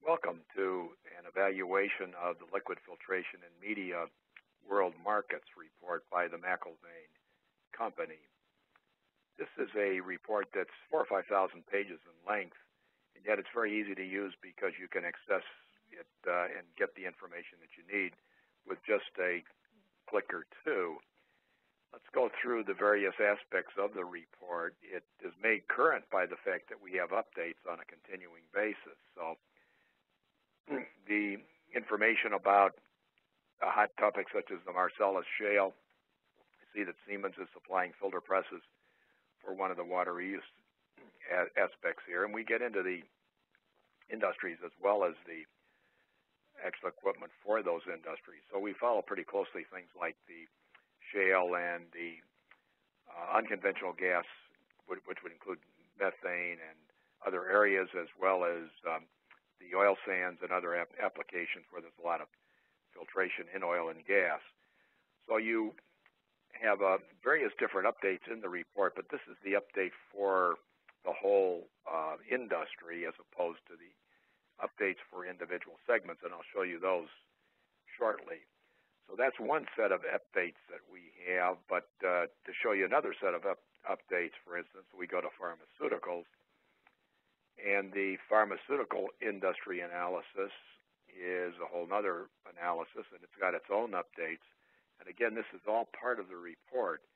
Welcome to an evaluation of the liquid filtration and media world markets report by the McIlvaine Company. This is a report that's 4,000 or 5,000 pages in length, and yet it's very easy to use because you can access it and get the information that you need with just a click or two. Let's go through the various aspects of the report. It is made current by the fact that we have updates on a continuing basis. So the information about hot topics such as the Marcellus Shale, I see that Siemens is supplying filter presses for one of the water reuse aspects here, and we get into the industries as well as the actual equipment for those industries. So we follow pretty closely things like the shale and the unconventional gas, which would include methane and other areas, as well as the oil sands and other applications where there's a lot of filtration in oil and gas. So you have various different updates in the report, but this is the update for the whole industry as opposed to the updates for individual segments, and I'll show you those shortly. So that's one set of updates that we have, but to show you another set of updates, for instance, we go to pharmaceuticals, and the pharmaceutical industry analysis is a whole other analysis, and it's got its own updates. And again, this is all part of the report.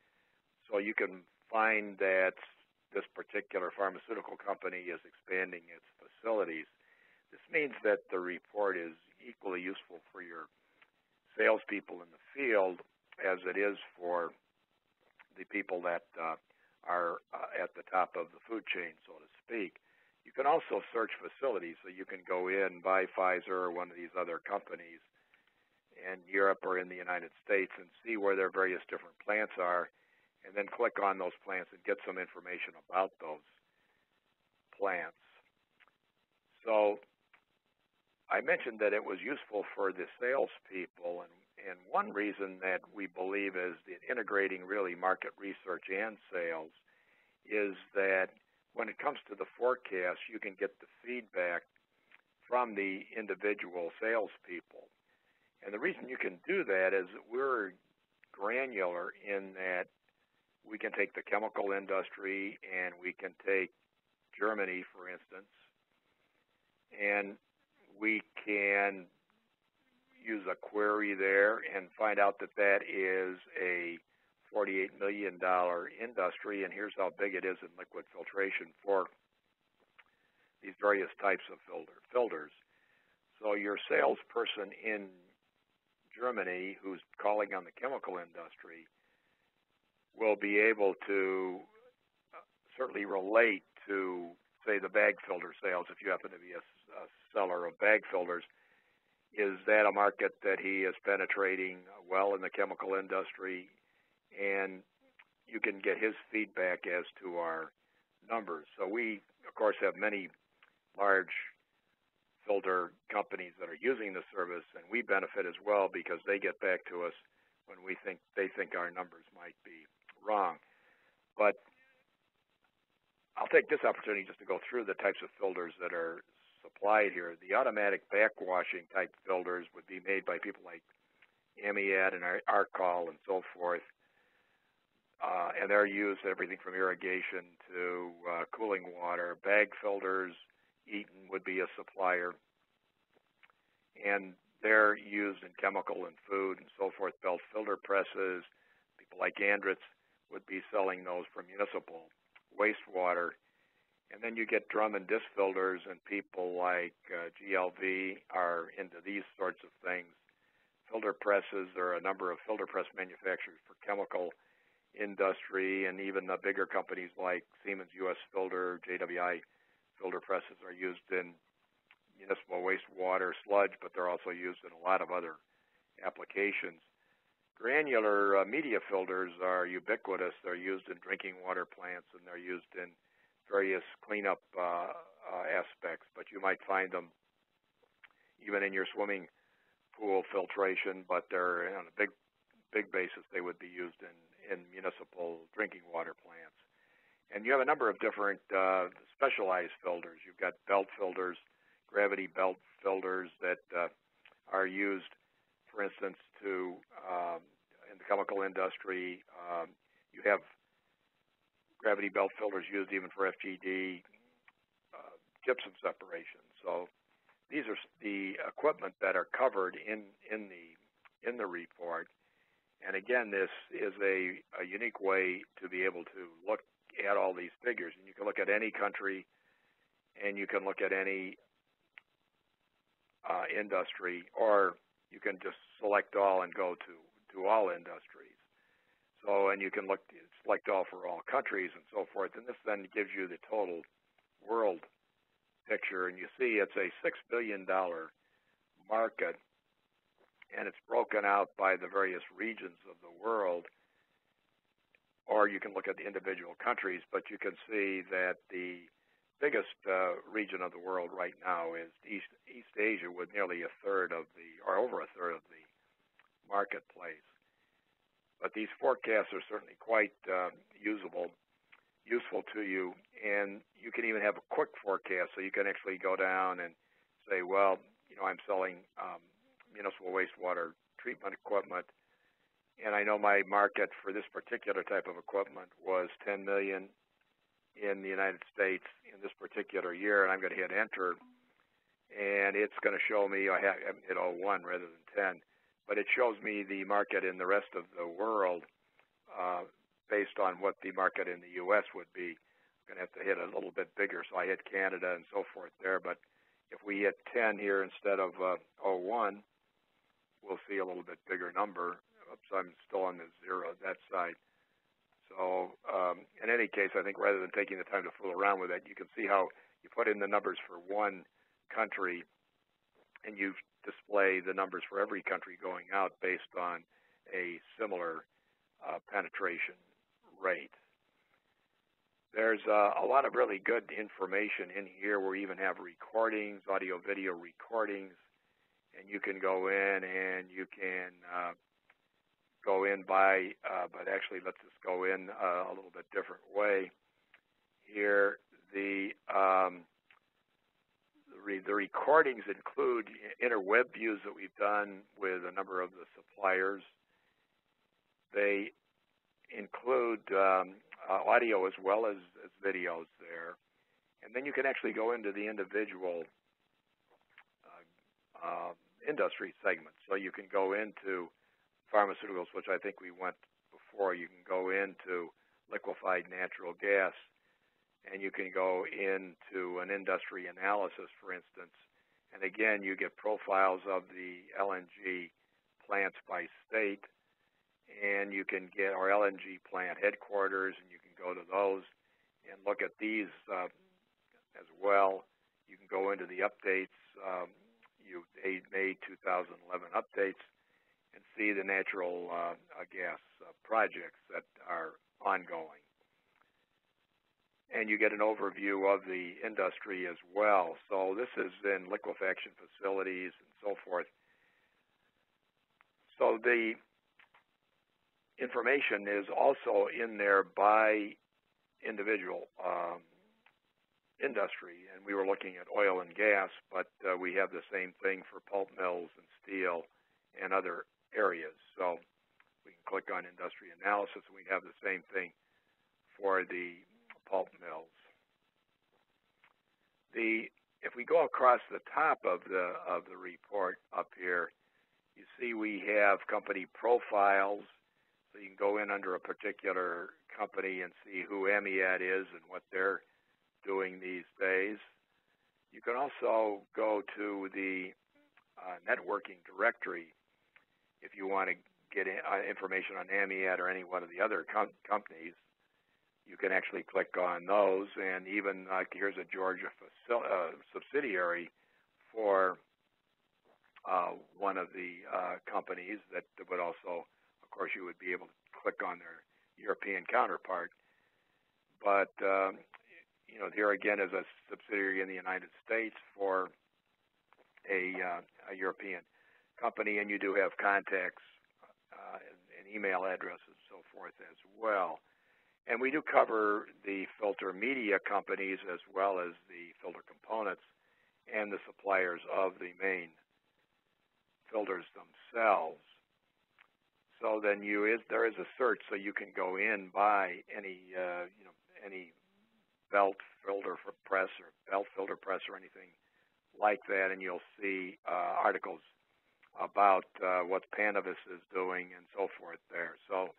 So you can find that this particular pharmaceutical company is expanding its facilities. This means that the report is equally useful for your salespeople in the field as it is for the people that are at the top of the food chain, so to speak. You can also search facilities, so you can go in, buy Pfizer or one of these other companies in Europe or in the United States and see where their various different plants are, and then click on those plants and get some information about those plants. So I mentioned that it was useful for the salespeople, and one reason that we believe is that integrating really market research and sales is that when it comes to the forecast, you can get the feedback from the individual salespeople. And the reason you can do that is that we're granular in that we can take the chemical industry and we can take Germany, for instance, and we can use a query there and find out that that is a $48 million industry, and here's how big it is in liquid filtration for these various types of filters. So your salesperson in Germany who's calling on the chemical industry will be able to certainly relate to, say, the bag filter sales, if you happen to be a seller of bag filters. Is that a market that he is penetrating well in the chemical industry? And you can get his feedback as to our numbers. So we, of course, have many large filter companies that are using the service, and we benefit as well because they get back to us when they think our numbers might be wrong. But I'll take this opportunity just to go through the types of filters that are supplied here. The automatic backwashing type filters would be made by people like Amiad and Arcol and so forth, and they're used everything from irrigation to cooling water. Bag filters, Eaton would be a supplier, and they're used in chemical and food and so forth. Belt filter presses, people like Andritz would be selling those for municipal wastewater. And then you get drum and disc filters, and people like GLV are into these sorts of things. Filter presses, there are a number of filter press manufacturers for chemical industry, and even the bigger companies like Siemens US Filter, JWI filter presses are used in municipal wastewater sludge, but they're also used in a lot of other applications. Granular media filters are ubiquitous. They're used in drinking water plants, and they're used in various cleanup aspects, but you might find them even in your swimming pool filtration, but they're on a big basis. They would be used in municipal drinking water plants. And you have a number of different specialized filters. You've got belt filters gravity belt filters that are used, for instance, to in the chemical industry. You have gravity belt filters used even for FGD gypsum separation. So these are the equipment that are covered in the report. And again, this is a unique way to be able to look at all these figures. And you can look at any country, and you can look at any industry, or you can just select all and go to all industries. So, and you can select all for all countries and so forth. And this then gives you the total world picture. And you see it's a $6 billion market, and it's broken out by the various regions of the world. Or you can look at the individual countries, but you can see that the biggest region of the world right now is East Asia, with nearly a third of over a third of the marketplace. But these forecasts are certainly quite useful to you, and you can even have a quick forecast, so you can actually go down and say, well, I'm selling municipal wastewater treatment equipment, and I know my market for this particular type of equipment was $10 million in the United States in this particular year, and I'm going to hit enter, and it's going to show me I hit 01 rather than 10, but it shows me the market in the rest of the world based on what the market in the U.S. would be. I'm going to have to hit a little bit bigger, so I hit Canada and so forth there, but if we hit 10 here instead of 01, we'll see a little bit bigger number. Oops, I'm still on the zero that side. So in any case, I think rather than taking the time to fool around with it, you can see how you put in the numbers for one country, and you display the numbers for every country going out based on a similar penetration rate. There's a lot of really good information in here. We even have recordings, audio-video recordings, and you can go in and you can go in by, but actually let's just go in a little bit different way. Here, the recordings include interweb views that we've done with a number of the suppliers. They include audio as well as videos there. And then you can actually go into the individual industry segments. So you can go into pharmaceuticals, which I think we went before. You can go into liquefied natural gas, and you can go into an industry analysis, for instance. And again, you get profiles of the LNG plants by state, and you can get our LNG plant headquarters, and you can go to those and look at these as well. You can go into the updates, May 2011 updates, and see the natural gas projects that are ongoing. And you get an overview of the industry as well. So this is in liquefaction facilities and so forth. So the information is also in there by individual industry, and we were looking at oil and gas, but we have the same thing for pulp mills and steel and other areas. So we can click on industry analysis, and we have the same thing for the pulp mills. If we go across the top of the report up here, you see we have company profiles. So you can go in under a particular company and see who Amiad is and what they're doing these days. You can also go to the networking directory if you want to get information on Amiad or any one of the other companies. You can actually click on those, and even like here's a Georgia subsidiary for one of the companies that would also, of course, you would be able to click on their European counterpart. But here again is a subsidiary in the United States for a European company, and you do have contacts and email addresses and so forth as well. And we do cover the filter media companies as well as the filter components. and the suppliers of the main filters themselves. So then there is a search, so you can go in, buy any any belt filter press or belt filter press or anything like that, and you'll see articles about what Panavis is doing and so forth there. So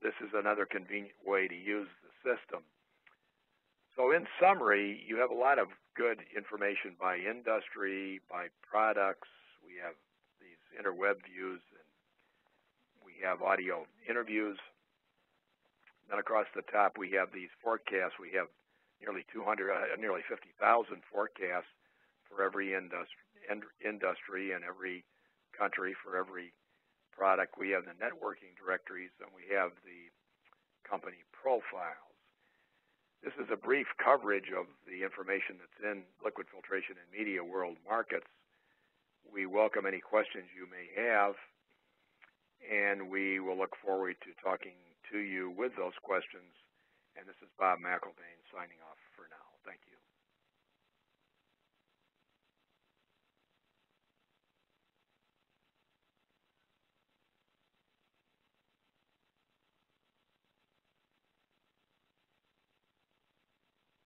this is another convenient way to use the system. So in summary, you have a lot of good information by industry, by products. We have these interweb views, and we have audio interviews. Then across the top, we have these forecasts. We have nearly 50,000 forecasts for every industry and every country, for every product. We have the networking directories, and we have the company profiles. This is a brief coverage of the information that's in liquid filtration and media world markets. We welcome any questions you may have, and we will look forward to talking to you with those questions. And this is Bob McElvain signing off for now. Thank you.